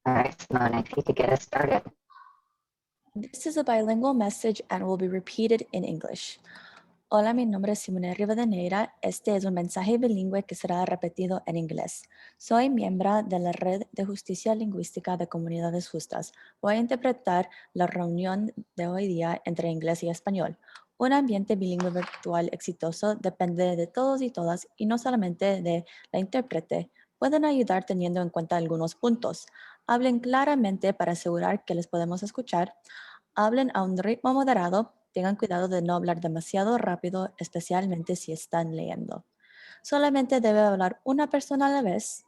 All right, Simone, I think to get us started. This is a bilingual message and will be repeated in English. Hola, mi nombre es Simone Rivadeneira. Este es un mensaje bilingüe que será repetido en inglés. Soy miembro de la Red de Justicia Lingüística de Comunidades Justas. Voy a interpretar la reunión de hoy día entre inglés y español. Un ambiente bilingüe virtual exitoso depende de todos y todas y no solamente de la intérprete. Pueden ayudar teniendo en cuenta algunos puntos. Hablen claramente para asegurar que les podemos escuchar. Hablen a un ritmo moderado. Tengan cuidado de no hablar demasiado rápido, especialmente si están leyendo. Solamente debe hablar una persona a la vez.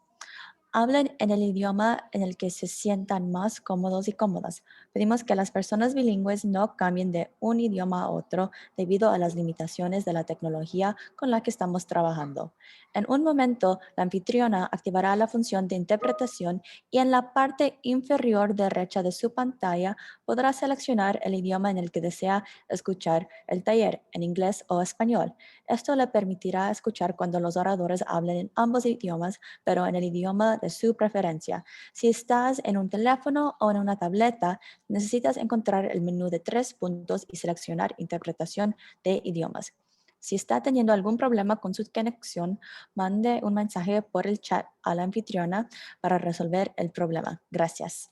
Hablen en el idioma en el que se sientan más cómodos y cómodas. Pedimos que las personas bilingües no cambien de un idioma a otro debido a las limitaciones de la tecnología con la que estamos trabajando. En un momento, la anfitriona activará la función de interpretación y en la parte inferior derecha de su pantalla podrá seleccionar el idioma en el que desea escuchar el taller, en inglés o español. Esto le permitirá escuchar cuando los oradores hablen en ambos idiomas, pero en el idioma de su preferencia. Si estás en un teléfono o en una tableta, necesitas encontrar el menú de 3 puntos y seleccionar interpretación de idiomas. Si está teniendo algún problema con su conexión, mande un mensaje por el chat a la anfitriona para resolver el problema. Gracias.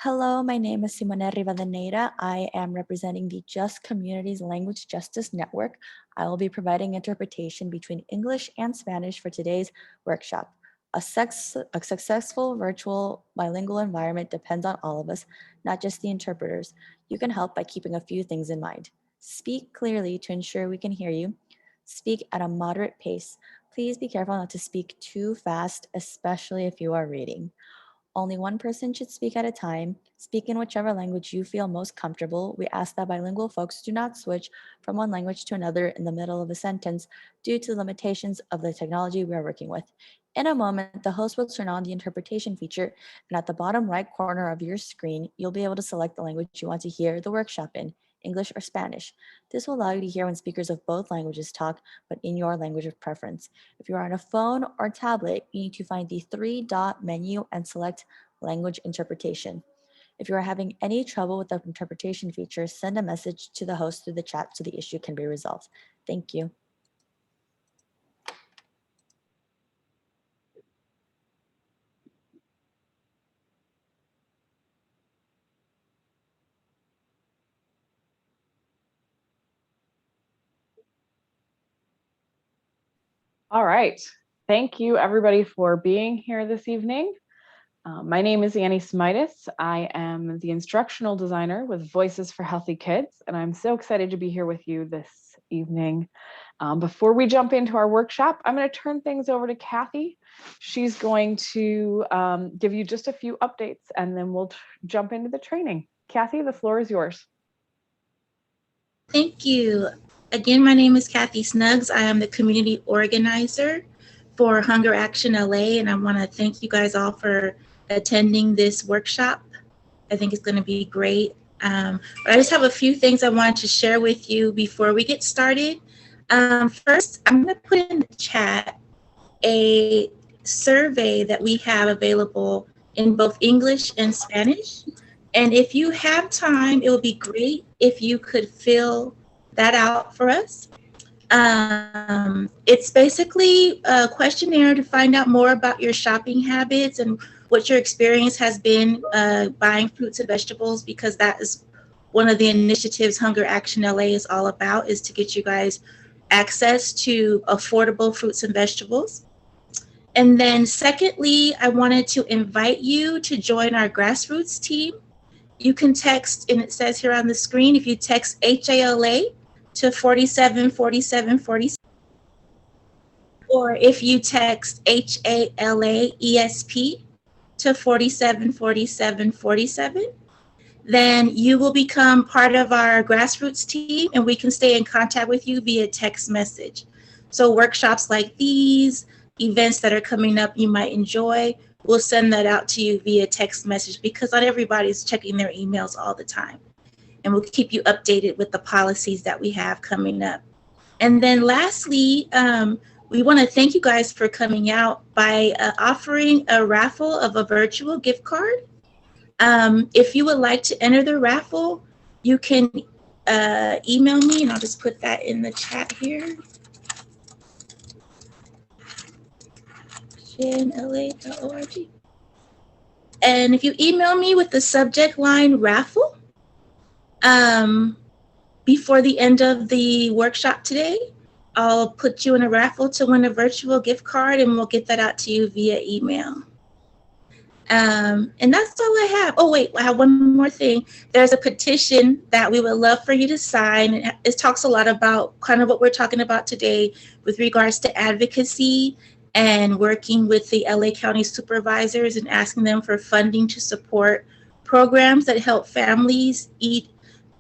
Hello, my name is Simone Rivadeneira. I am representing the Just Communities Language Justice Network. I will be providing interpretation between English and Spanish for today's workshop. A successful virtual bilingual environment depends on all of us, not just the interpreters. You can help by keeping a few things in mind. Speak clearly to ensure we can hear you. Speak at a moderate pace. Please be careful not to speak too fast, especially if you are reading. Only one person should speak at a time. Speak in whichever language you feel most comfortable. We ask that bilingual folks do not switch from one language to another in the middle of a sentence due to the limitations of the technology we are working with. In a moment, the host will turn on the interpretation feature, and at the bottom right corner of your screen, you'll be able to select the language you want to hear the workshop in, English or Spanish. This will allow you to hear when speakers of both languages talk, but in your language of preference. If you're on a phone or tablet, you need to find the 3-dot menu and select Language Interpretation. If you are having any trouble with the interpretation feature, send a message to the host through the chat so the issue can be resolved. Thank you. All right. Thank you, everybody, for being here this evening. My name is Annie Smitis. I am the instructional designer with Voices for Healthy Kids, and I'm so excited to be here with you this evening. Before we jump into our workshop, I'm going to turn things over to Kathy. She's going to give you just a few updates, and then we'll jump into the training. Kathy, the floor is yours. Thank you. Again, my name is Kathy Snuggs. I am the community organizer for Hunger Action LA, and I want to thank you guys all for attending this workshop. I think it's going to be great. But I just have a few things I wanted to share with you before we get started. First, I'm going to put in the chat a survey that we have available in both English and Spanish. And if you have time, it would be great if you could fill that out for us. It's basically a questionnaire to find out more about your shopping habits and what your experience has been buying fruits and vegetables, because that is one of the initiatives Hunger Action LA is all about, is to get you guys access to affordable fruits and vegetables. And then secondly, I wanted to invite you to join our Grassroots team. You can text, and it says here on the screen, if you text HALA to 474747, or if you text HALAESP to 474747, then you will become part of our Grassroots team, and we can stay in contact with you via text message. So workshops like these, events that are coming up you might enjoy, we'll send that out to you via text message, because not everybody's checking their emails all the time. And we'll keep you updated with the policies that we have coming up. And then lastly, we want to thank you guys for coming out by offering a raffle of a virtual gift card. And then lastly, we want to thank you guys for coming out by offering a raffle of a virtual gift card. If you would like to enter the raffle, you can email me, and I'll just put that in the chat here. JNLA.org. And if you email me with the subject line raffle, before the end of the workshop today, I'll put you in a raffle to win a virtual gift card, and we'll get that out to you via email. And that's all I have. Oh, wait, I have one more thing. There's a petition that we would love for you to sign. It talks a lot about kind of what we're talking about today with regards to advocacy and working with the LA County supervisors and asking them for funding to support programs that help families eat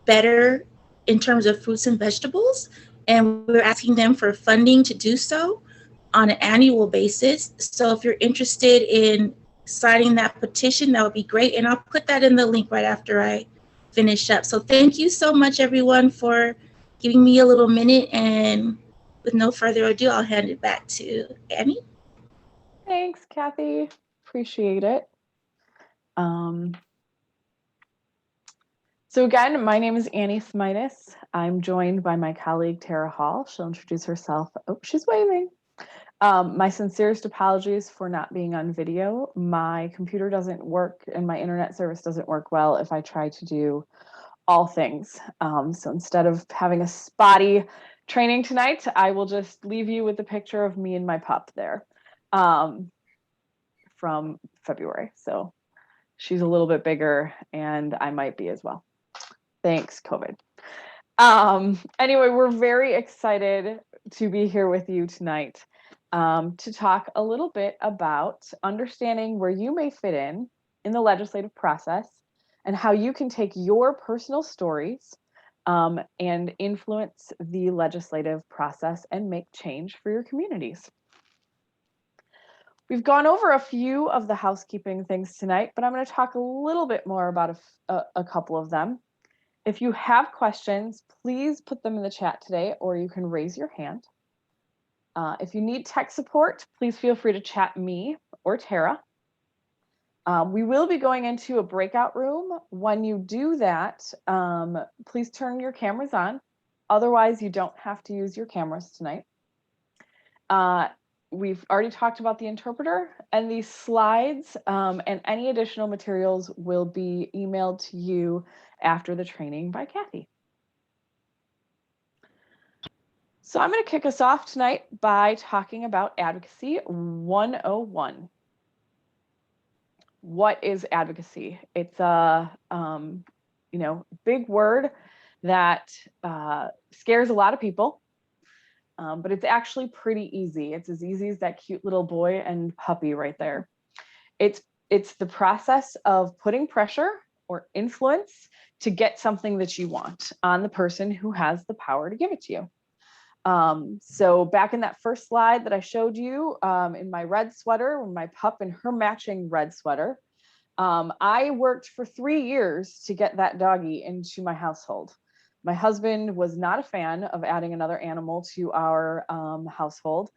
better in terms of fruits and vegetables. And we're asking them for funding to do so on an annual basis. So if you're interested in signing that petition, that would be great. And I'll put that in the link right after I finish up. So thank you so much, everyone, for giving me a little minute. And with no further ado, I'll hand it back to Annie. Thanks, Kathy. Appreciate it. So again, my name is Annie Smitis. I'm joined by my colleague, Tara Hall. She'll introduce herself. Oh, she's waving. My sincerest apologies for not being on video. My computer doesn't work and my internet service doesn't work well if I try to do all things. So instead of having a spotty training tonight, I will just leave you with the picture of me and my pup there from February. So she's a little bit bigger and I might be as well. Thanks, COVID. Anyway, we're very excited to be here with you tonight to talk a little bit about understanding where you may fit in the legislative process and how you can take your personal stories and influence the legislative process and make change for your communities. We've gone over a few of the housekeeping things tonight, but I'm going to talk a little bit more about a couple of them. If you have questions, please put them in the chat today, or you can raise your hand. If you need tech support, please feel free to chat me or Tara. We will be going into a breakout room. When you do that, please turn your cameras on. Otherwise, you don't have to use your cameras tonight. We've already talked about the interpreter, and these slides and any additional materials will be emailed to you after the training by Kathy. So I'm going to kick us off tonight by talking about Advocacy 101. What is advocacy? It's a big word that scares a lot of people, but it's actually pretty easy. It's as easy as that cute little boy and puppy right there. It's the process of putting pressure or influence to get something that you want on the person who has the power to give it to you. So back in that first slide that I showed you, in my red sweater, my pup and her matching red sweater, I worked for 3 years to get that doggy into my household. My husband was not a fan of adding another animal to our household,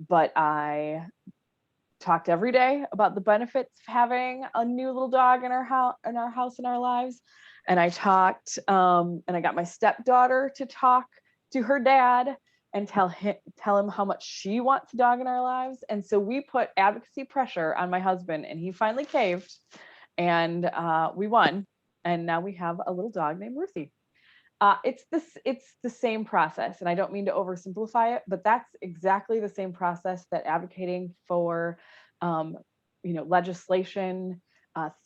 but I talked every day about the benefits of having a new little dog in our house, in our lives. And I talked, and I got my stepdaughter to talk to her dad and tell him how much she wants a dog in our lives. And so we put advocacy pressure on my husband, and he finally caved, and we won. And now we have a little dog named Ruthie. It's the same process, and I don't mean to oversimplify it, but that's exactly the same process that advocating for legislation,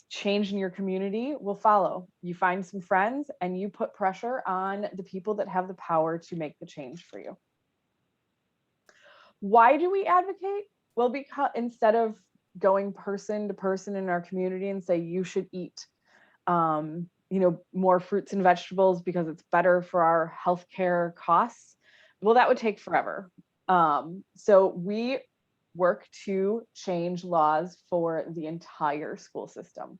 change in your community will follow. You find some friends and you put pressure on the people that have the power to make the change for you. Why do we advocate? Well, because instead of going person to person in our community and say you should eat more fruits and vegetables because it's better for our healthcare costs, well, that would take forever. So we work to change laws for the entire school system,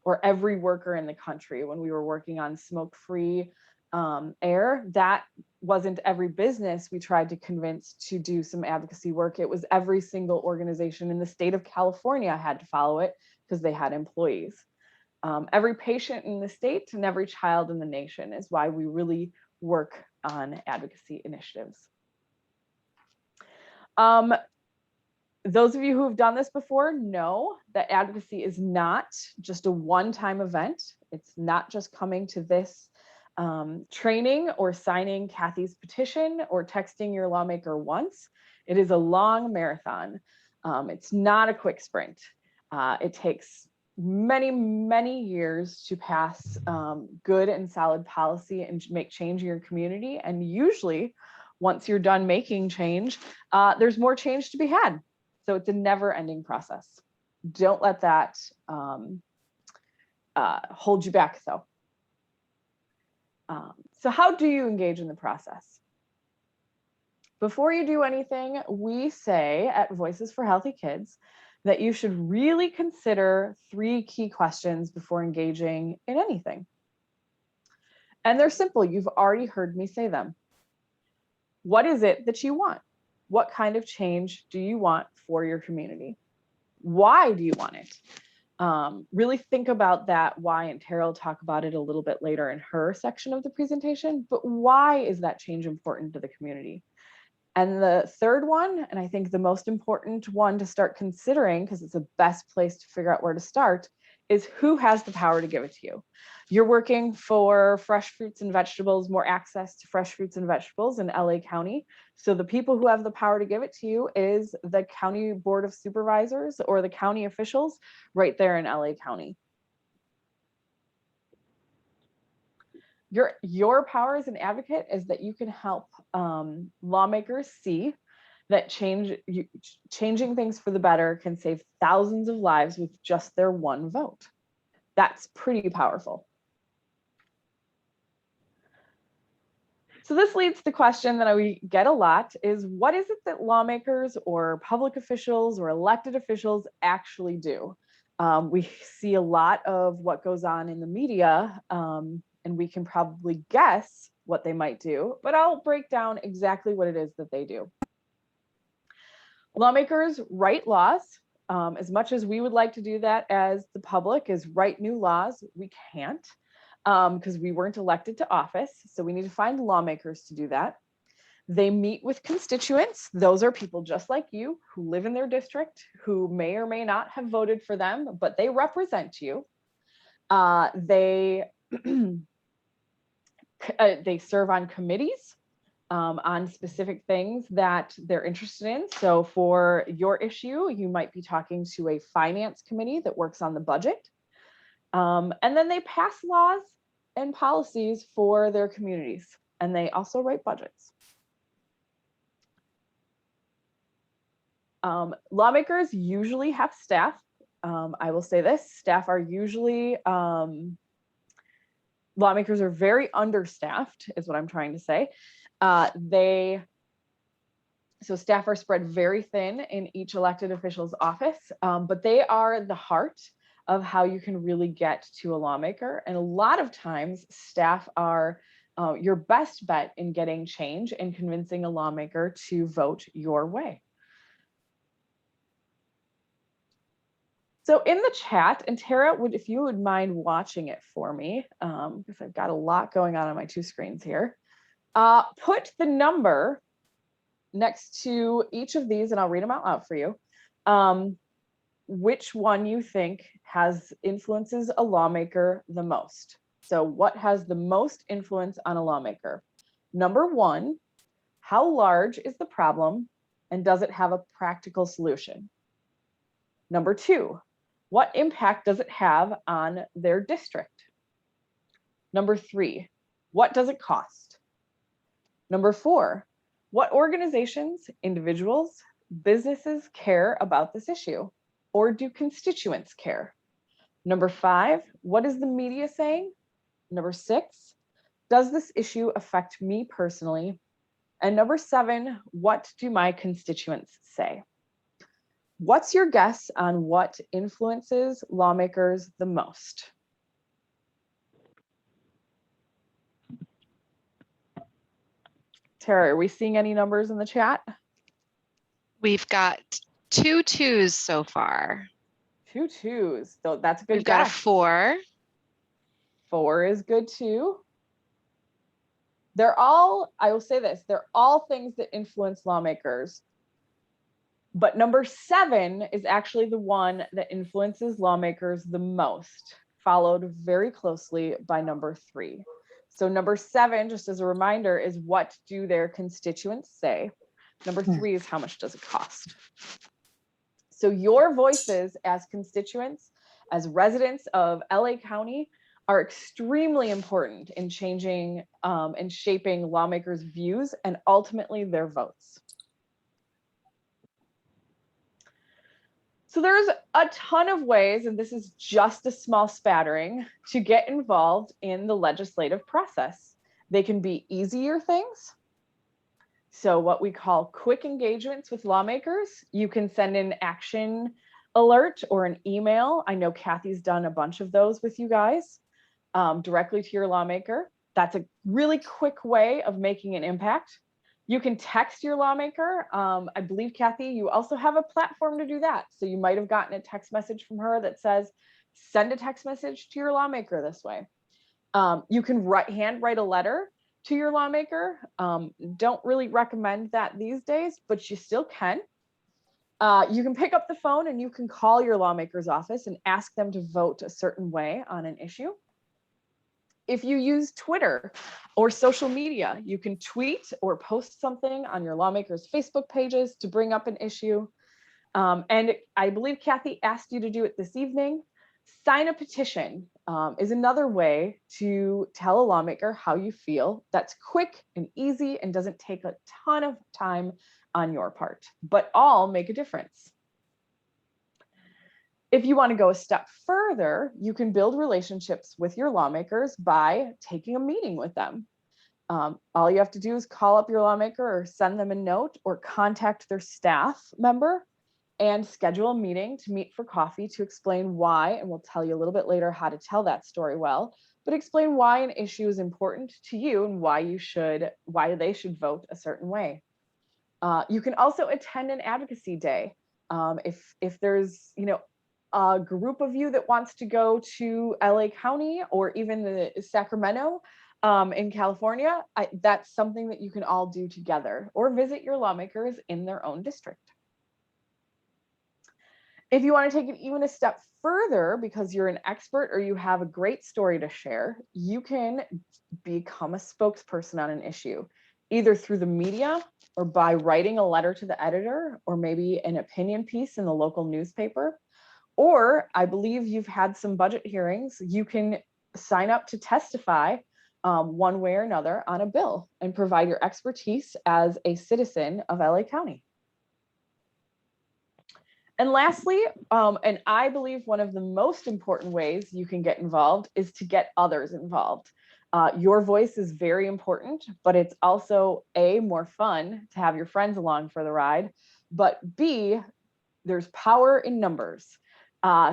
or every worker in the country. When we were working on smoke-free air, that wasn't every business we tried to convince to do some advocacy work. It was every single organization in the state of California had to follow it because they had employees. Every patient in the state and every child in the nation is why we really work on advocacy initiatives. Those of you who have done this before know that advocacy is not just a one-time event. It's not just coming to this training or signing Kathy's petition or texting your lawmaker once. It is a long marathon. It's not a quick sprint. It takes many, many years to pass good and solid policy and make change in your community. And usually, once you're done making change, there's more change to be had. So it's a never-ending process. Don't let that hold you back, though. So how do you engage in the process? Before you do anything, we say at Voices for Healthy Kids that you should really consider 3 key questions before engaging in anything. And they're simple. You've already heard me say them. What is it that you want? What kind of change do you want for your community? Why do you want it? Really think about that why, and Tara will talk about it a little bit later in her section of the presentation, but why is that change important to the community? And the third one, and I think the most important one to start considering, because it's the best place to figure out where to start, is who has the power to give it to you. You're working for fresh fruits and vegetables, more access to fresh fruits and vegetables in LA County. So the people who have the power to give it to you is the County Board of Supervisors or the county officials right there in LA County. Your power as an advocate is that you can help lawmakers see that changing things for the better can save thousands of lives with just their one vote. That's pretty powerful. So this leads to the question that we get a lot is, what is it that lawmakers or public officials or elected officials actually do? We see a lot of what goes on in the media, and we can probably guess what they might do, but I'll break down exactly what it is that they do. Lawmakers write laws. As much as we would like to do that as the public, is write new laws, we can't because we weren't elected to office. So we need to find lawmakers to do that. They meet with constituents. Those are people just like you who live in their district, who may or may not have voted for them, but they represent you. They serve on committees on specific things that they're interested in. So for your issue, you might be talking to a finance committee that works on the budget. And then they pass laws and policies for their communities, and they also write budgets. Lawmakers usually have staff. I will say this, staff are usually, lawmakers are very understaffed, is what I'm trying to say. So staff are spread very thin in each elected official's office, but they are the heart of how you can really get to a lawmaker. And a lot of times staff are your best bet in getting change and convincing a lawmaker to vote your way. So in the chat, and Tara, if you would mind watching it for me, because I've got a lot going on my 2 screens here, put the number next to each of these, and I'll read them out loud for you. Which one you think influences a lawmaker the most? So what has the most influence on a lawmaker? Number 1, how large is the problem and does it have a practical solution? Number 2, what impact does it have on their district? Number 3, what does it cost? Number 4, what organizations, individuals, businesses care about this issue? Or do constituents care? Number 5, what is the media saying? Number 6, does this issue affect me personally? And number 7, what do my constituents say? What's your guess on what influences lawmakers the most? Tara, are we seeing any numbers in the chat? We've got 2 2s so far. 2 twos. So that's a good We've got a guess. 4. 4 is good too. They're all, I will say this, they're all things that influence lawmakers. But number 7 is actually the one that influences lawmakers the most, followed very closely by number 3. So number 7, just as a reminder, is what do their constituents say? Number 3 is how much does it cost? So your voices as constituents, as residents of LA County, are extremely important in changing and shaping lawmakers' views and ultimately their votes. So there's a ton of ways, and this is just a small spattering, to get involved in the legislative process. They can be easier things. So what we call quick engagements with lawmakers. You can send an action alert or an email. I know Kathy's done a bunch of those with you guys directly to your lawmaker. That's a really quick way of making an impact. You can text your lawmaker. I believe, Kathy, you also have a platform to do that. So you might have gotten a text message from her that says, send a text message to your lawmaker this way. You can handwrite a letter to your lawmaker. Don't really recommend that these days, but you still can. You can pick up the phone and you can call your lawmaker's office and ask them to vote a certain way on an issue. If you use Twitter or social media, you can tweet or post something on your lawmaker's Facebook pages to bring up an issue. And I believe Kathy asked you to do it this evening. Sign a petition is another way to tell a lawmaker how you feel. That's quick and easy and doesn't take a ton of time on your part, but all make a difference. If you want to go a step further, you can build relationships with your lawmakers by taking a meeting with them. All you have to do is call up your lawmaker or send them a note or contact their staff member and schedule a meeting to meet for coffee to explain why, and we'll tell you a little bit later how to tell that story well, but explain why an issue is important to you and why they should vote a certain way. You can also attend an advocacy day. If there's, a group of you that wants to go to LA County or even the Sacramento in California, that's something that you can all do together, or visit your lawmakers in their own district. If you want to take it even a step further, because you're an expert or you have a great story to share, you can become a spokesperson on an issue, either through the media or by writing a letter to the editor, or maybe an opinion piece in the local newspaper. Or I believe you've had some budget hearings. You can sign up to testify one way or another on a bill and provide your expertise as a citizen of LA County. And lastly, and I believe one of the most important ways you can get involved is to get others involved. Your voice is very important, but it's also A, more fun to have your friends along for the ride, but B, there's power in numbers.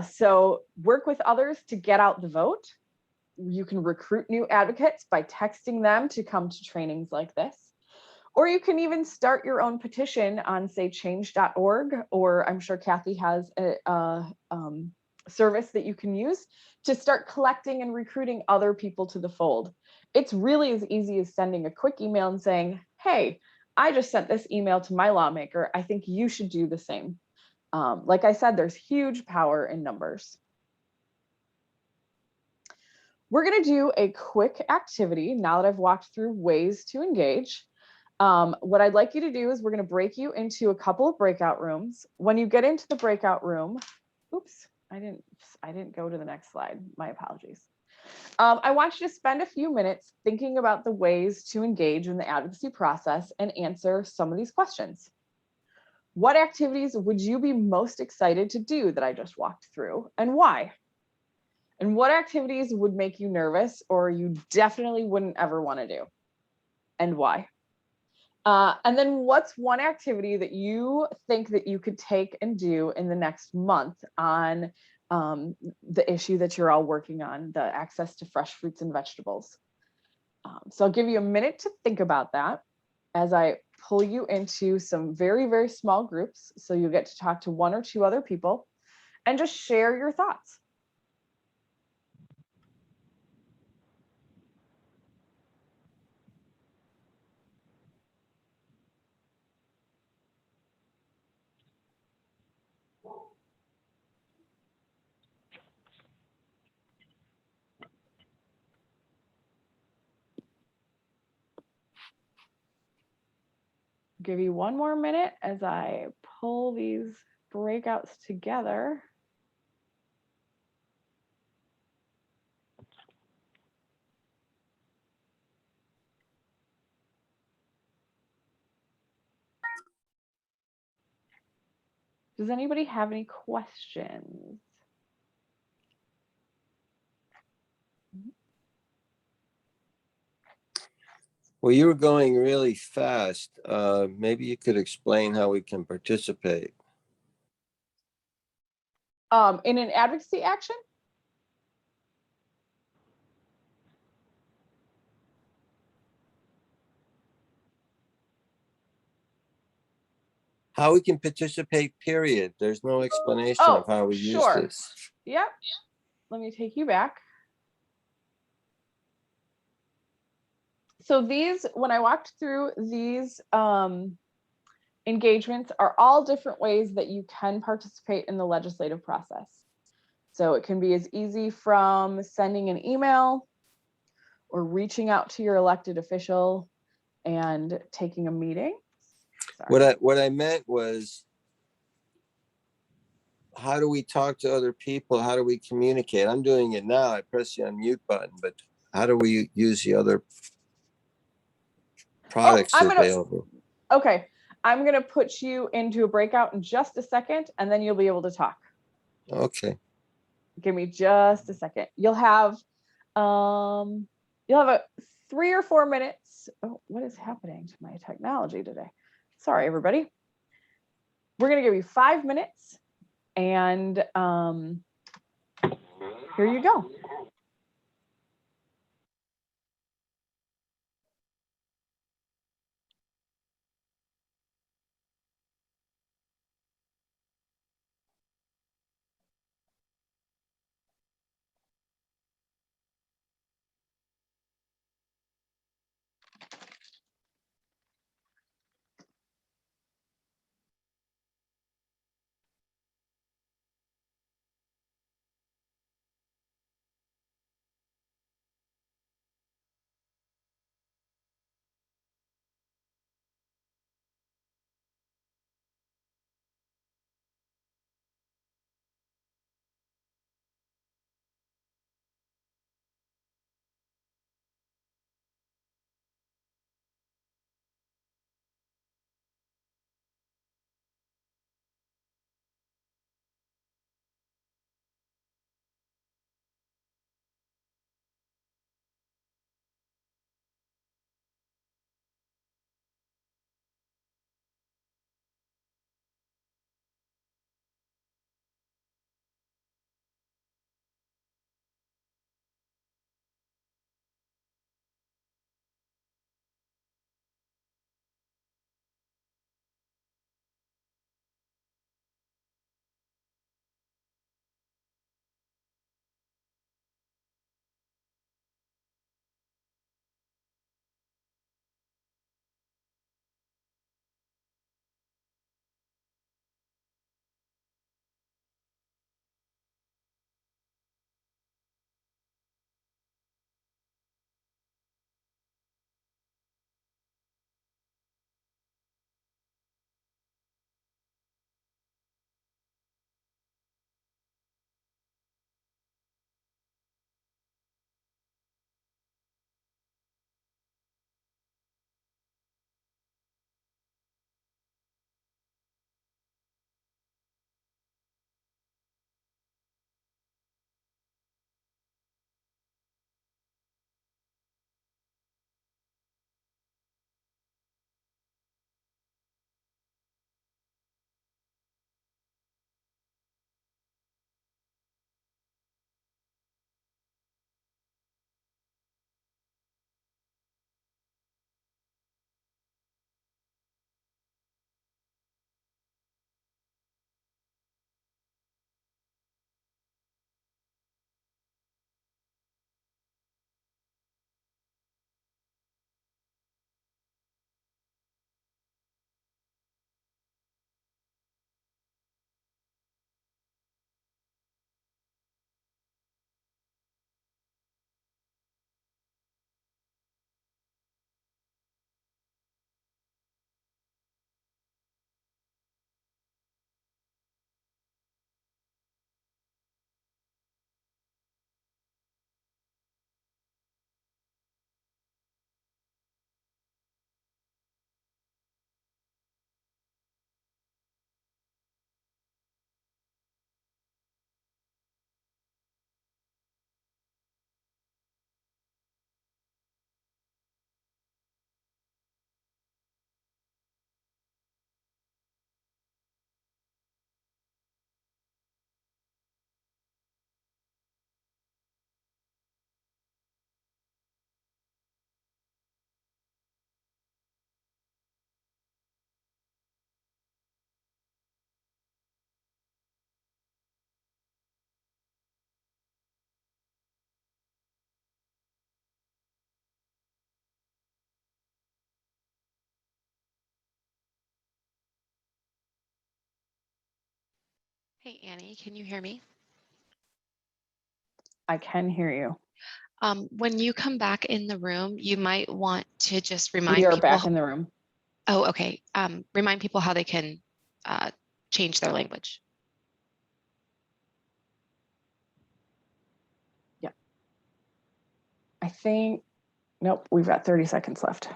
So work with others to get out the vote. You can recruit new advocates by texting them to come to trainings like this. Or you can even start your own petition on, say, change.org, or I'm sure Kathy has a service that you can use to start collecting and recruiting other people to the fold. It's really as easy as sending a quick email and saying, hey, I just sent this email to my lawmaker. I think you should do the same. Like I said, there's huge power in numbers. We're going to do a quick activity now that I've walked through ways to engage. What I'd like you to do is we're going to break you into a couple of breakout rooms. When you get into the breakout room, oops, I didn't go to the next slide. My apologies. I want you to spend a few minutes thinking about the ways to engage in the advocacy process and answer some of these questions. What activities would you be most excited to do that I just walked through, and why? And what activities would make you nervous or you definitely wouldn't ever want to do, and why? And then what's one activity that you think that you could take and do in the next month on the issue that you're all working on, the access to fresh fruits and vegetables? So I'll give you a minute to think about that as I pull you into some very, very small groups. So you'll get to talk to one or two other people. and just share your thoughts. Give you one more minute as I pull these breakouts together. Does anybody have any questions? Well, you were going really fast. Maybe you could explain how we can participate. In an advocacy action? How we can participate, period. There's no explanation of how we use sure. this. Yep. Let me take you back. So these, when I walked through these engagements, are all different ways that you can participate in the legislative process. So it can be as easy from sending an email or reaching out to your elected official and taking a meeting. Sorry. What I meant was, how do we talk to other people? How do we communicate? I'm doing it now. I press the unmute button, but how do we use the other products available? Okay, I'm gonna put you into a breakout in just a second, and then you'll be able to talk. Okay. Give me just a second. You'll have a 3 or 4 minutes. Oh, what is happening to my technology today? Sorry, everybody. We're gonna give you 5 minutes, and here you go. Hey, Annie, can you hear me? I can hear you. When you come back in the room, you might want to just We remind are people. back in the room. Oh, okay. Remind people how they can change their language. Yeah. I think, nope, we've got 30 seconds left.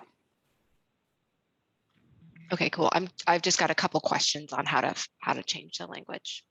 Okay, cool. I've just got a couple questions on how to change the language.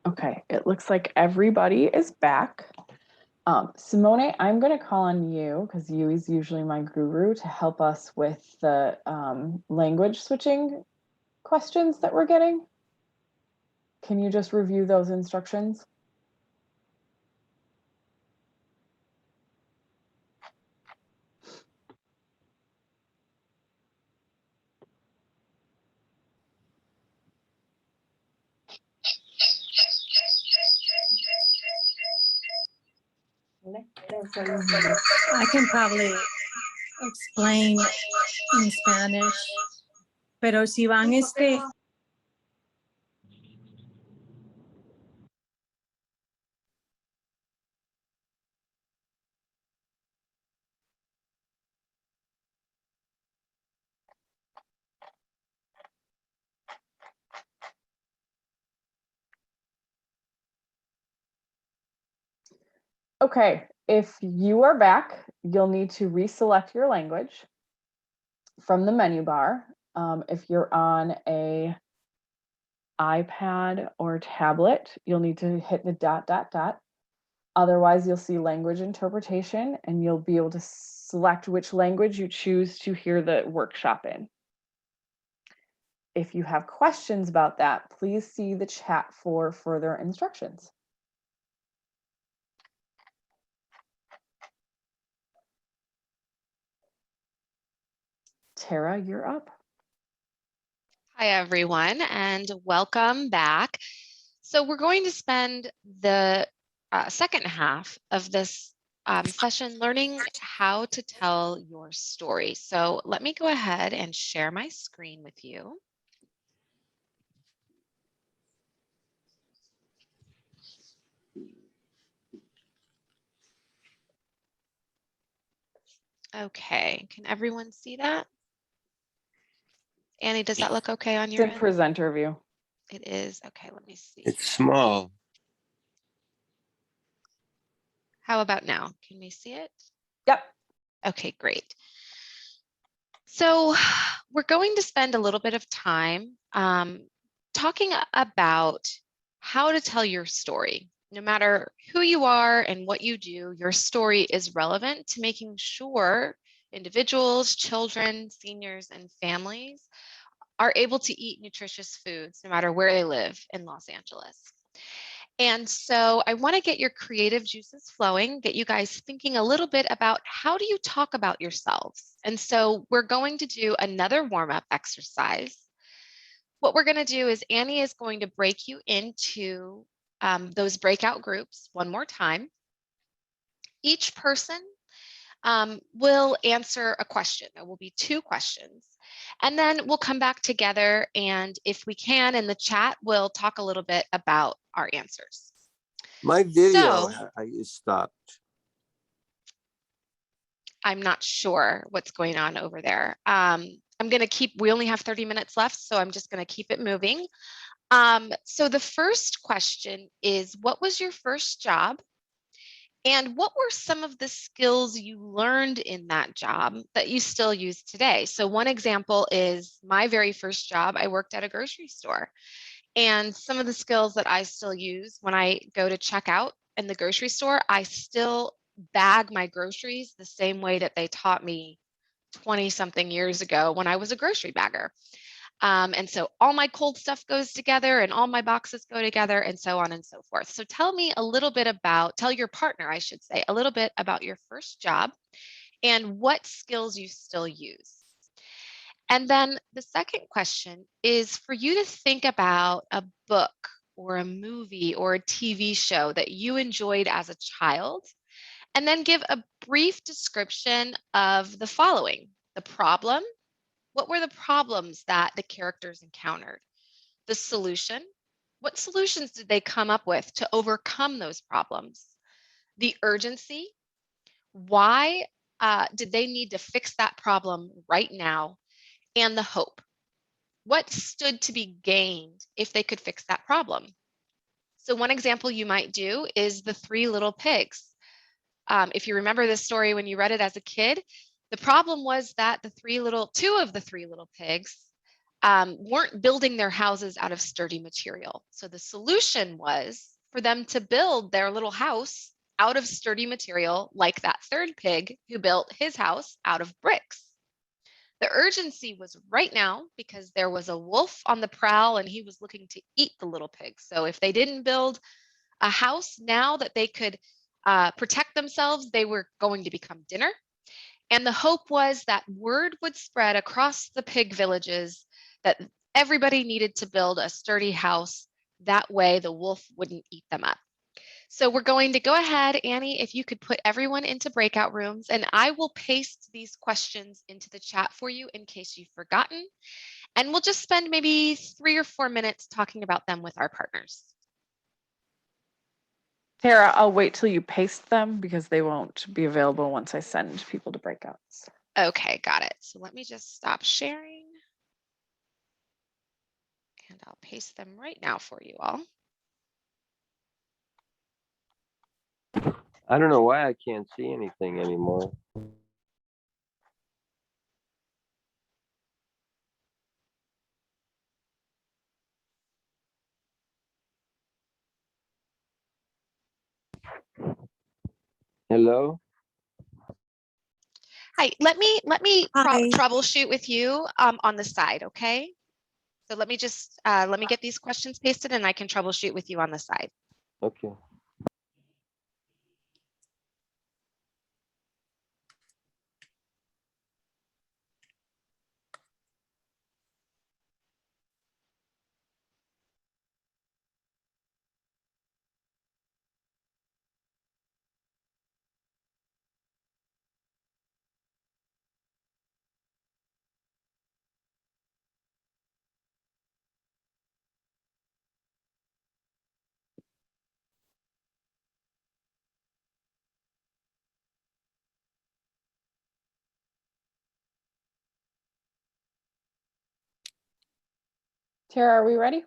Okay, it looks like everybody is back. Simone, I'm going to call on you because you is usually my guru to help us with the language switching questions that we're getting. Can you just review those instructions? I can probably explain in Spanish, pero si van Okay, if you are back, you'll need to reselect your language from the menu bar. If you're on a iPad or tablet, you'll need to hit the ... Otherwise, you'll see language interpretation and you'll be able to select which language you choose to hear the workshop in. If you have questions about that, please see the chat for further instructions. Tara, you're up. Hi, everyone, and welcome back. So we're going to spend the second half of this session learning how to tell your story. So let me go ahead and share my screen with you. Okay, can everyone see that? Annie, does that look okay on your It's in end? presenter view. It is. Okay, let me see. It's small. How about now? Can we see it? Yep. Okay, great. So we're going to spend a little bit of time talking about how to tell your story. No matter who you are and what you do, your story is relevant to making sure individuals, children, seniors, and families are able to eat nutritious foods no matter where they live in Los Angeles. And so I want to get your creative juices flowing, get you guys thinking a little bit about how do you talk about yourselves. And so we're going to do another warm-up exercise. What we're going to do is Annie is going to break you into those breakout groups one more time. Each person will answer a question. There will be 2 questions. And then we'll come back together, and if we can in the chat, we'll talk a little bit about our answers. My video So, is stopped. I'm not sure what's going on over there. I'm going to keep, we only have 30 minutes left, so I'm just going to keep it moving. So the first question is, what was your first job? And what were some of the skills you learned in that job that you still use today? So one example is my very first job, I worked at a grocery store. And some of the skills that I still use when I go to check out in the grocery store, I still bag my groceries the same way that they taught me 20 something years ago when I was a grocery bagger. And so all my cold stuff goes together and all my boxes go together and so on and so forth. So tell me a little bit about, tell your partner, I should say, a little bit about your first job and what skills you still use. And then the second question is for you to think about a book or a movie or a TV show that you enjoyed as a child, and then give a brief description of the following: the problem. What were the problems that the characters encountered? The solution. What solutions did they come up with to overcome those problems? The urgency. Why did they need to fix that problem right now? And the hope. What stood to be gained if they could fix that problem? So one example you might do is the three little pigs. If you remember this story when you read it as a kid, the problem was that two of the three little pigs weren't building their houses out of sturdy material. So the solution was for them to build their little house out of sturdy material, like that third pig who built his house out of bricks. The urgency was right now because there was a wolf on the prowl and he was looking to eat the little pigs. So if they didn't build a house now that they could protect themselves, they were going to become dinner. And the hope was that word would spread across the pig villages that everybody needed to build a sturdy house. That way the wolf wouldn't eat them up. So we're going to go ahead, Annie, if you could put everyone into breakout rooms, and I will paste these questions into the chat for you in case you've forgotten. And we'll just spend maybe 3 or 4 minutes talking about them with our partners. Tara, I'll wait till you paste them because they won't be available once I send people to breakouts. Okay, got it. So let me just stop sharing. And I'll paste them right now for you all. I don't know why I can't see anything anymore. Hello? Hi, let me Hi. troubleshoot with you on the side, okay? So let me just let me get these questions pasted and I can troubleshoot with you on the side. Okay. Tara, are we ready?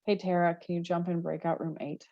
Hey, Tara, can you jump in breakout room 8?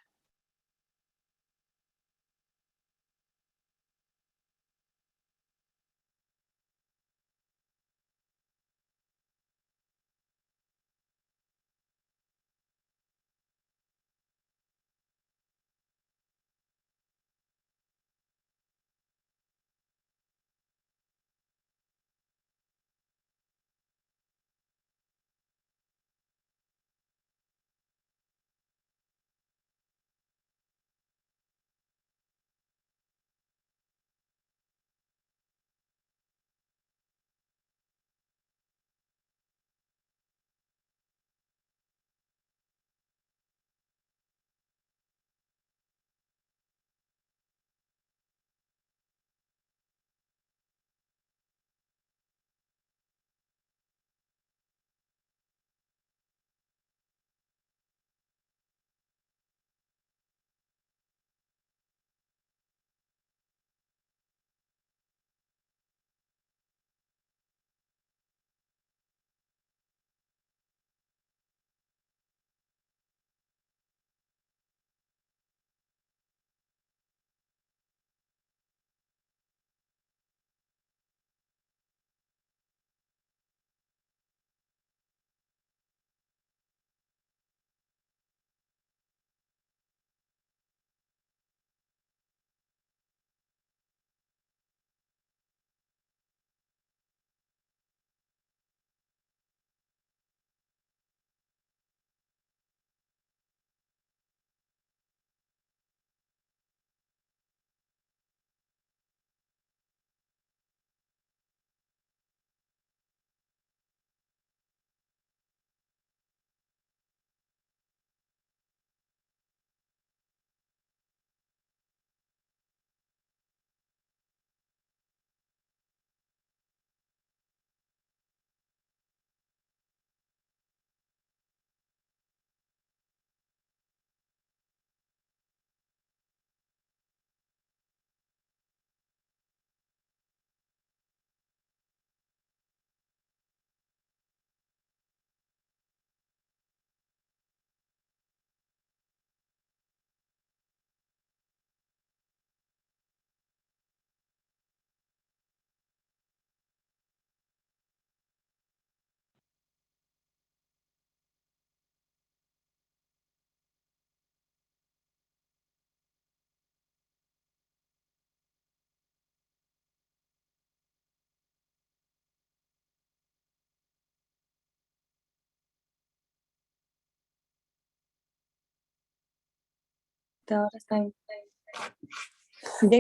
Ahora está bien.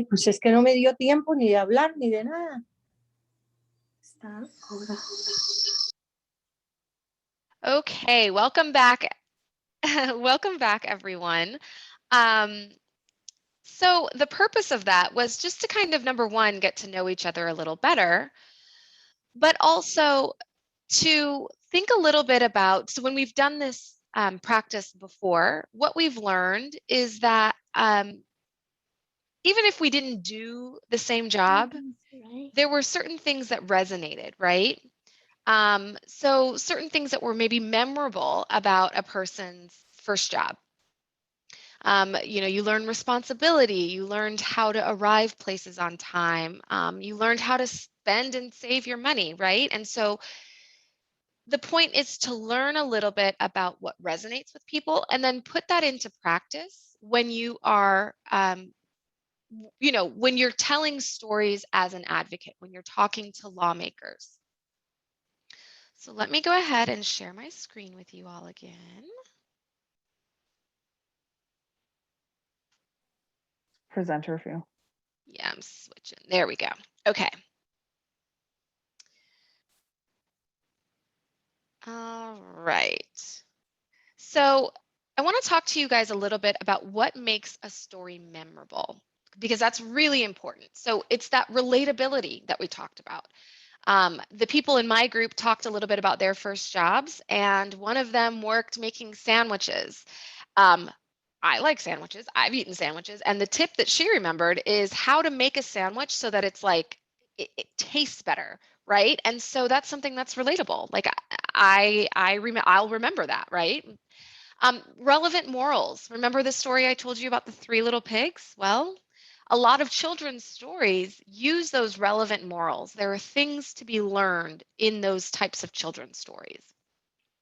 Pues es que no me dio tiempo ni de hablar ni de nada. Está ahora. Okay, welcome back. Welcome back, everyone. So the purpose of that was just to kind of, number one, get to know each other a little better, but also to think a little bit about, so when we've done this practice before, what we've learned is that even if we didn't do the same job, there were certain things that resonated, right? So certain things that were maybe memorable about a person's first job. You learn responsibility, you learned how to arrive places on time, you learned how to spend and save your money, right? And so the point is to learn a little bit about what resonates with people and then put that into practice when you are, when you're telling stories as an advocate, when you're talking to lawmakers. So let me go ahead and share my screen with you all again. Presenter view. Yeah, I'm switching. There we go. Okay. All right. So I want to talk to you guys a little bit about what makes a story memorable, because that's really important. So it's that relatability that we talked about. The people in my group talked a little bit about their first jobs, and one of them worked making sandwiches. I like sandwiches. I've eaten sandwiches. And the tip that she remembered is how to make a sandwich so that it's like, it tastes better, right? And so that's something that's relatable. Like I'll remember that, right? Relevant morals. Remember the story I told you about the 3 little pigs? Well, a lot of children's stories use those relevant morals. There are things to be learned in those types of children's stories.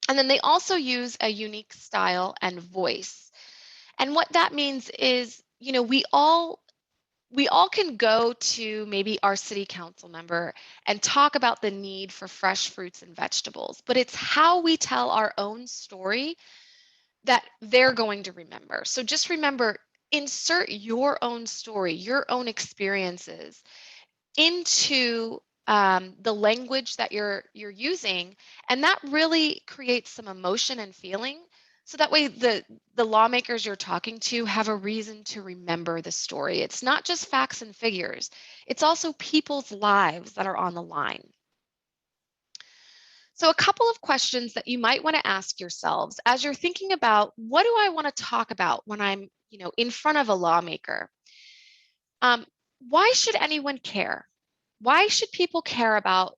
And then they also use a unique style and voice. And what that means is, we all can go to maybe our city council member and talk about the need for fresh fruits and vegetables, but it's how we tell our own story that they're going to remember. So just remember, insert your own story, your own experiences into the language that you're using, and that really creates some emotion and feeling. So that way the lawmakers you're talking to have a reason to remember the story. It's not just facts and figures, it's also people's lives that are on the line. So a couple of questions that you might want to ask yourselves as you're thinking about, what do I want to talk about when I'm, in front of a lawmaker? Why should anyone care? Why should people care about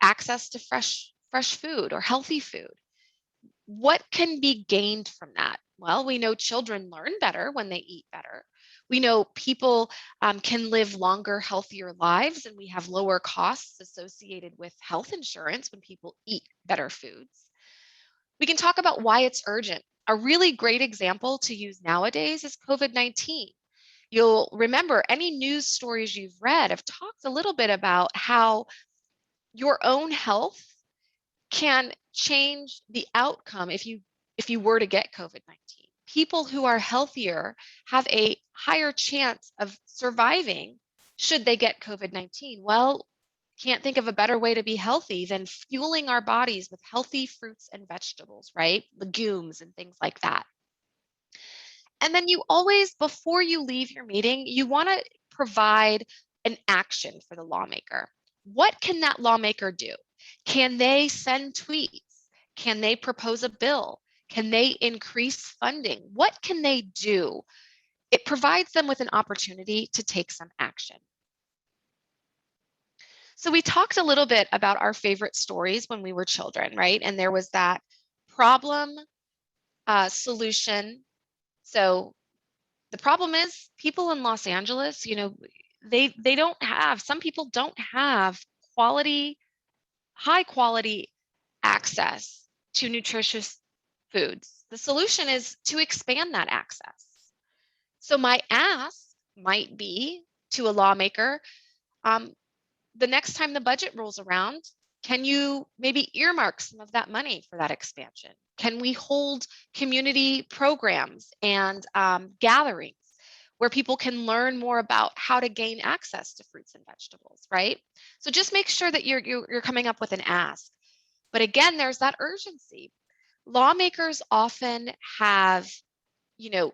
access to fresh food or healthy food? What can be gained from that? Well, we know children learn better when they eat better. We know people can live longer, healthier lives, and we have lower costs associated with health insurance when people eat better foods. We can talk about why it's urgent. A really great example to use nowadays is COVID-19. You'll remember any news stories you've read have talked a little bit about how your own health can change the outcome if you were to get COVID-19. People who are healthier have a higher chance of surviving should they get COVID-19. Well, can't think of a better way to be healthy than fueling our bodies with healthy fruits and vegetables, right? Legumes and things like that. And then you always, before you leave your meeting, you want to provide an action for the lawmaker. What can that lawmaker do? Can they send tweets? Can they propose a bill? Can they increase funding? What can they do? It provides them with an opportunity to take some action. So we talked a little bit about our favorite stories when we were children, right? And there was that problem, solution. So the problem is people in Los Angeles, they don't have, some people don't have high quality access to nutritious foods. The solution is to expand that access. So my ask might be to a lawmaker, the next time the budget rolls around, can you maybe earmark some of that money for that expansion? Can we hold community programs and gatherings where people can learn more about how to gain access to fruits and vegetables, right? So just make sure that you're coming up with an ask. But again, there's that urgency. Lawmakers often have,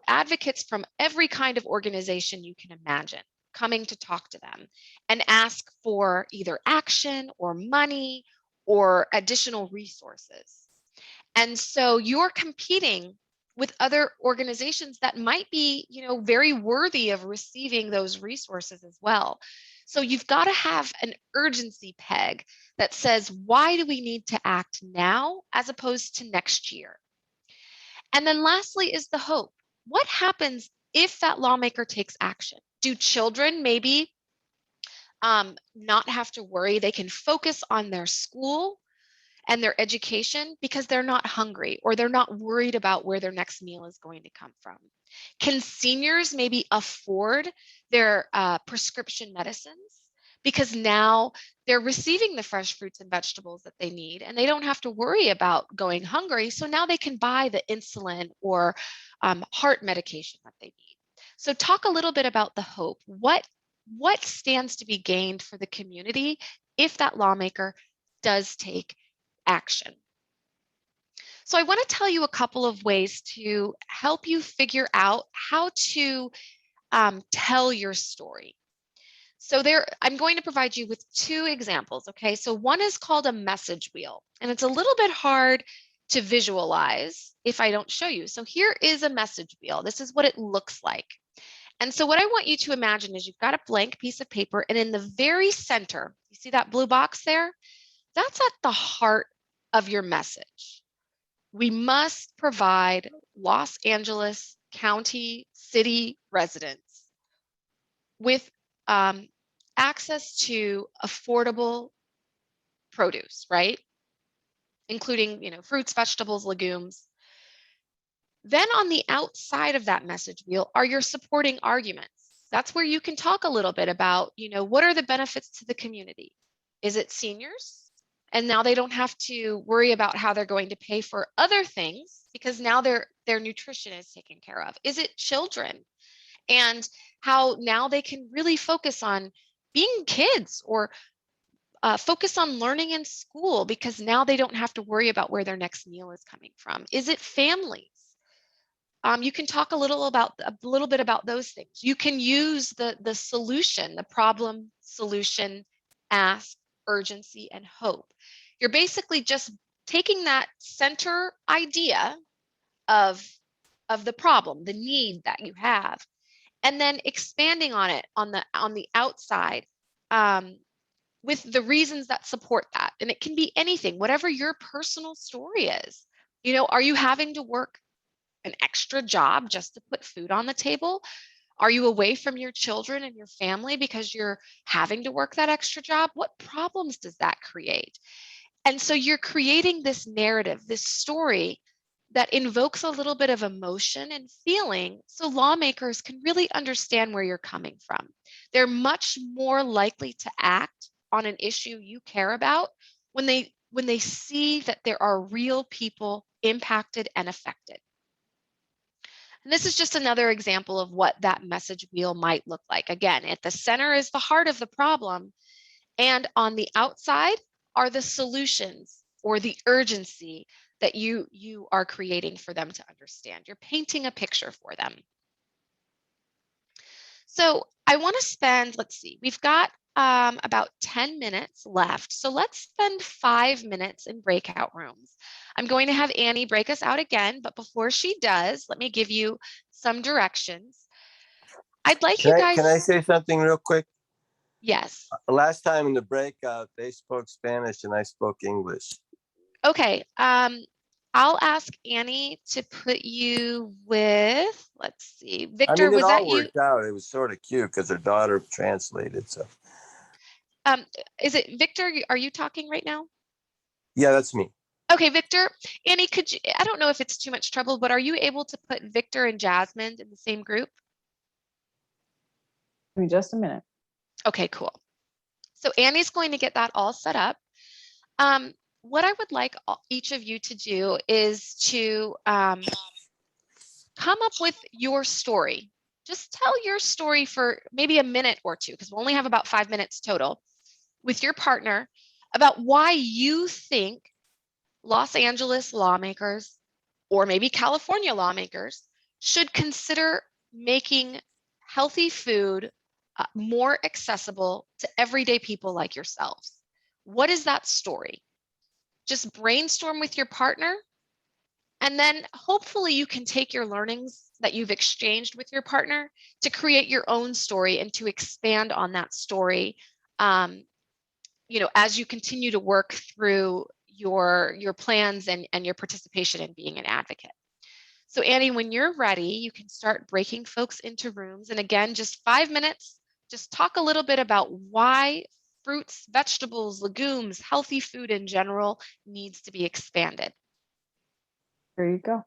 advocates from every kind of organization you can imagine coming to talk to them and ask for either action or money or additional resources. And so you're competing with other organizations that might be, very worthy of receiving those resources as well. So you've got to have an urgency peg that says, why do we need to act now as opposed to next year? And then lastly is the hope. What happens if that lawmaker takes action? Do children maybe not have to worry? They can focus on their school and their education because they're not hungry or they're not worried about where their next meal is going to come from. Can seniors maybe afford their prescription medicines because now they're receiving the fresh fruits and vegetables that they need and they don't have to worry about going hungry. So now they can buy the insulin or heart medication that they need. So talk a little bit about the hope. What stands to be gained for the community if that lawmaker does take action? So I want to tell you a couple of ways to help you figure out how to tell your story. So I'm going to provide you with 2 examples, okay? So one is called a message wheel, and it's a little bit hard to visualize if I don't show you. So here is a message wheel. This is what it looks like. And so what I want you to imagine is you've got a blank piece of paper, and in the very center, you see that blue box there? That's at the heart of your message. We must provide Los Angeles County city residents with access to affordable produce, right? Including, fruits, vegetables, legumes. Then on the outside of that message wheel are your supporting arguments. That's where you can talk a little bit about, what are the benefits to the community? Is it seniors? And now they don't have to worry about how they're going to pay for other things because now their nutrition is taken care of. Is it children? And how now they can really focus on being kids or focus on learning in school because now they don't have to worry about where their next meal is coming from. Is it families? You can talk a little bit about those things. You can use the solution, the problem, solution, ask, urgency, and hope. You're basically just taking that center idea of the problem, the need that you have, and then expanding on it on the outside with the reasons that support that. And it can be anything, whatever your personal story is. Are you having to work an extra job just to put food on the table? Are you away from your children and your family because you're having to work that extra job? What problems does that create? And so you're creating this narrative, this story that invokes a little bit of emotion and feeling so lawmakers can really understand where you're coming from. They're much more likely to act on an issue you care about when they see that there are real people impacted and affected. And this is just another example of what that message wheel might look like. Again, at the center is the heart of the problem, and on the outside are the solutions or the urgency that you are creating for them to understand. You're painting a picture for them. So I want to spend, let's see, we've got about 10 minutes left. So let's spend 5 minutes in breakout rooms. I'm going to have Annie break us out again, but before she does, let me give you some directions. I'd like you guys. Can I say something real quick? Yes. Last time in the breakout, they spoke Spanish and I spoke English. Okay. I'll ask Annie to put you with, let's see, Victor, was that you? Worked out. It was sort of cute because her daughter translated. So. Is it Victor? Are you talking right now? Yeah, that's me. Okay, Victor. Annie, could you, I don't know if it's too much trouble, but are you able to put Victor and Jasmine in the same group? Give me just a minute. Okay, cool. So Annie's going to get that all set up. What I would like each of you to do is to come up with your story. Just tell your story for maybe a minute or two, because we'll only have about 5 minutes total, with your partner about why you think Los Angeles lawmakers, or maybe California lawmakers, should consider making healthy food more accessible to everyday people like yourselves. What is that story? Just brainstorm with your partner, and then hopefully you can take your learnings that you've exchanged with your partner to create your own story and to expand on that story as you continue to work through your plans and your participation in being an advocate. So Annie, when you're ready, you can start breaking folks into rooms. And again, just 5 minutes, just talk a little bit about why fruits, vegetables, legumes, healthy food in general needs to be expanded. There you go.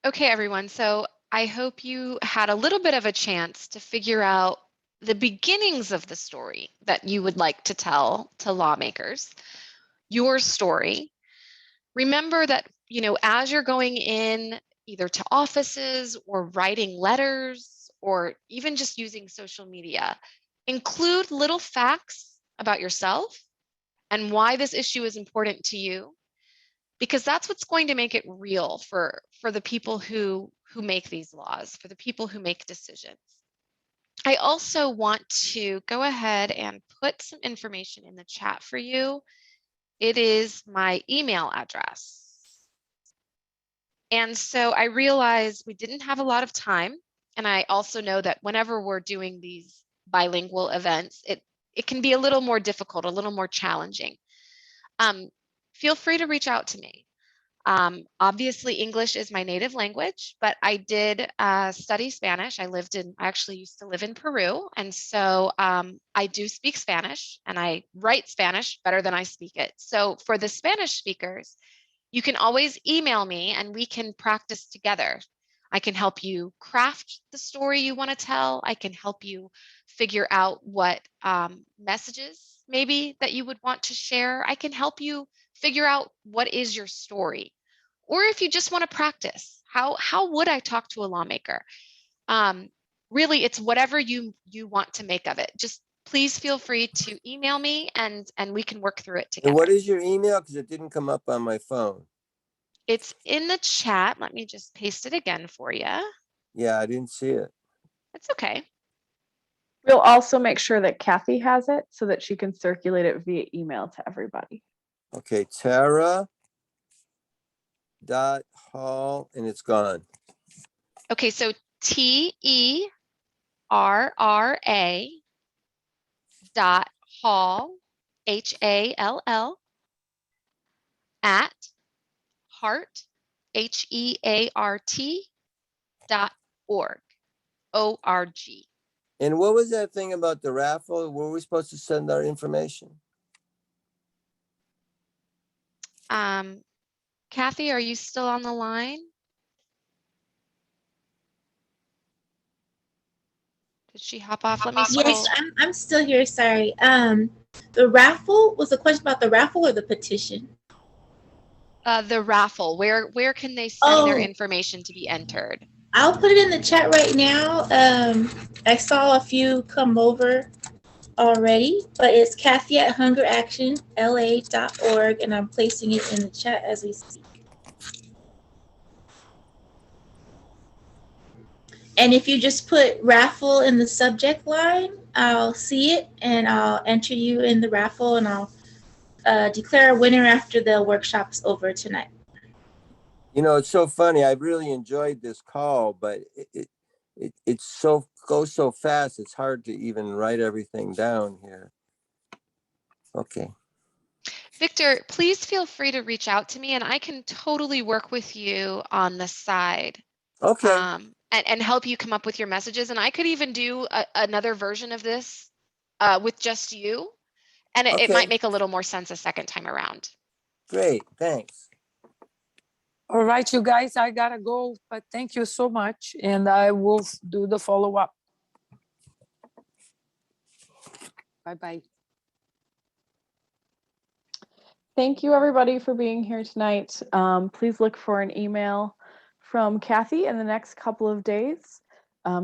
Okay, everyone. So I hope you had a little bit of a chance to figure out the beginnings of the story that you would like to tell to lawmakers, your story. Remember that, as you're going in either to offices or writing letters or even just using social media, include little facts about yourself and why this issue is important to you, because that's what's going to make it real for the people who make these laws, for the people who make decisions. I also want to go ahead and put some information in the chat for you. It is my email address. And so I realized we didn't have a lot of time. And I also know that whenever we're doing these bilingual events, it can be a little more difficult, a little more challenging. Feel free to reach out to me. Obviously, English is my native language, but I did study Spanish. I actually used to live in Peru. And so I do speak Spanish and I write Spanish better than I speak it. So for the Spanish speakers, you can always email me and we can practice together. I can help you craft the story you want to tell. I can help you figure out what messages maybe that you would want to share. I can help you figure out what is your story. Or if you just want to practice, how would I talk to a lawmaker? Really, it's whatever you want to make of it. Just please feel free to email me and we can work through it together. And what is your email? Because it didn't come up on my phone. It's in the chat. Let me just paste it again for you. Yeah, I didn't see it. It's okay. We'll also make sure that Kathy has it so that she can circulate it via email to everybody. Okay, Tara.Hall, and it's gone. Okay, so TERRA .Hall HALL at heart HEART .org. And what was that thing about the raffle? Were we supposed to send our information? Kathy, are you still on the line? Did she hop off? Let me Yes, I'm still here. Sorry. The raffle was a question about the raffle or the petition? The raffle. Where can they send their information to be entered? I'll put it in the chat right now. I saw a few come over already, but it's Kathy at hungeractionla.org, and I'm placing it in the chat as we speak. And if you just put raffle in the subject line, I'll see it and I'll enter you in the raffle, and I'll declare a winner after the workshop's over tonight. You know, it's so funny. I really enjoyed this call, but it goes so fast. It's hard to even write everything down here. Okay. Victor, please feel free to reach out to me and I can totally work with you on the side. Okay. And help you come up with your messages. And I could even do another version of this with just you. And it might make a little more sense a second time around. Great. Thanks. All right, you guys, I gotta go, but thank you so much. And I will do the follow-up. Bye-bye. Thank you, everybody, for being here tonight. Please look for an email from Kathy in the next couple of days.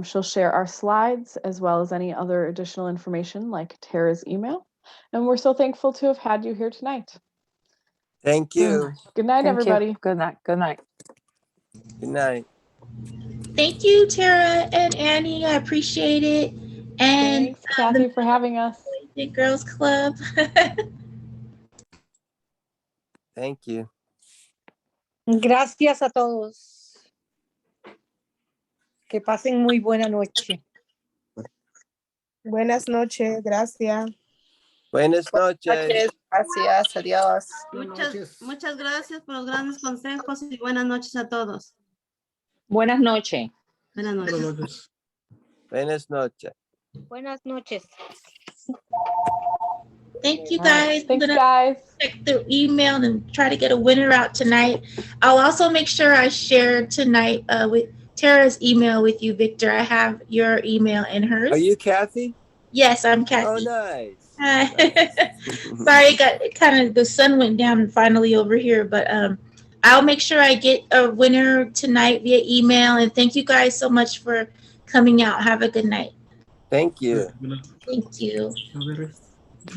She'll share our slides as well as any other additional information like Tara's email. And we're so thankful to have had you here tonight. Thank you. Good night, everybody. Good night. Good night. Good night. Thank you, Tara and Annie. I appreciate it. And thanks, Kathy, for having us. The Girls Club. Thank you. Gracias a todos. Que pasen muy buena noche. Buenas noches, gracias. Buenas noches. Gracias, adiós. Muchas gracias por los grandes consejos y buenas noches a todos. Buenas noches. Buenas noches. Buenas noches. Buenas noches. Thank you All right. guys. I'm Thanks, gonna guys. check the email and try to get a winner out tonight. I'll also make sure I share tonight with Tara's email with you, Victor. I have your email and hers. Are you Kathy? Yes, I'm Oh, Kathy. nice. Hi. Nice. Sorry, it got kind of the sun went down finally over here, but I'll make sure I get a winner tonight via email. And thank you guys so much for coming out. Have a good night. Thank you. Thank you.